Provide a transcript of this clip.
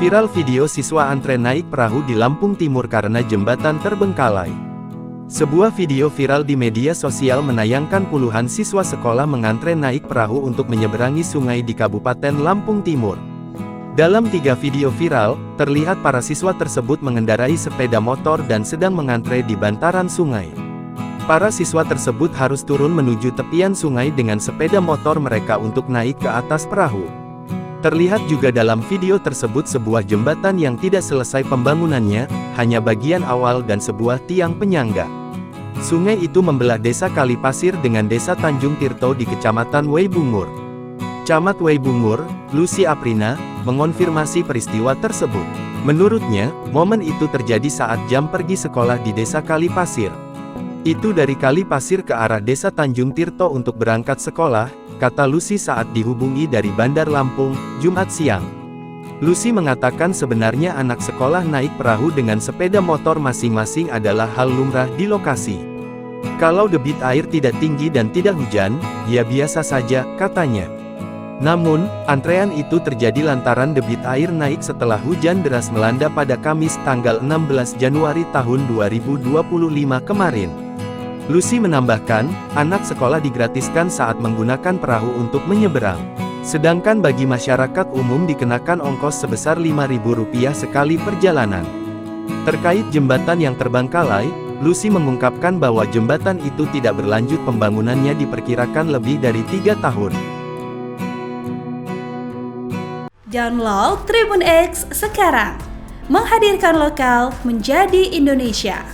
Viral video siswa antre naik perahu di Lampung Timur karena jembatan terbengkalai. Sebuah video viral di media sosial menayangkan puluhan siswa sekolah mengantre naik perahu untuk menyeberangi sungai di Kabupaten Lampung Timur. Dalam 3 video viral, terlihat para siswa tersebut mengendarai sepeda motor dan sedang mengantre di bantaran sungai. Para siswa tersebut harus turun menuju tepian sungai dengan sepeda motor mereka untuk naik ke atas perahu. Terlihat juga dalam video tersebut sebuah jembatan yang tidak selesai pembangunannya, hanya bagian awal dan sebuah tiang penyangga. Sungai itu membelah desa Kalipasir dengan desa Tanjung Tirto di Kecamatan Waibungur. Camat Waibungur, Lucy Aprina, mengonfirmasi peristiwa tersebut. Menurutnya, momen itu terjadi saat jam pergi sekolah di desa Kalipasir. Itu dari Kalipasir ke arah desa Tanjung Tirto untuk berangkat sekolah, kata Lucy saat dihubungi dari Bandar Lampung, Jumat siang. Lucy mengatakan sebenarnya anak sekolah naik perahu dengan sepeda motor masing-masing adalah hal lumrah di lokasi. Kalau debit air tidak tinggi dan tidak hujan, ya biasa saja, katanya. Namun, antrean itu terjadi lantaran debit air naik setelah hujan deras melanda pada Kamis tanggal 16 Januari tahun 2025 kemarin. Lucy menambahkan, anak sekolah digratiskan saat menggunakan perahu untuk menyeberang. Sedangkan bagi masyarakat umum dikenakan ongkos sebesar Rp5.000 sekali perjalanan. Terkait jembatan yang terbengkalai, Lucy mengungkapkan bahwa jembatan itu tidak berlanjut pembangunannya diperkirakan lebih dari 3 tahun. Download Tribun X sekarang, menghadirkan lokal menjadi Indonesia.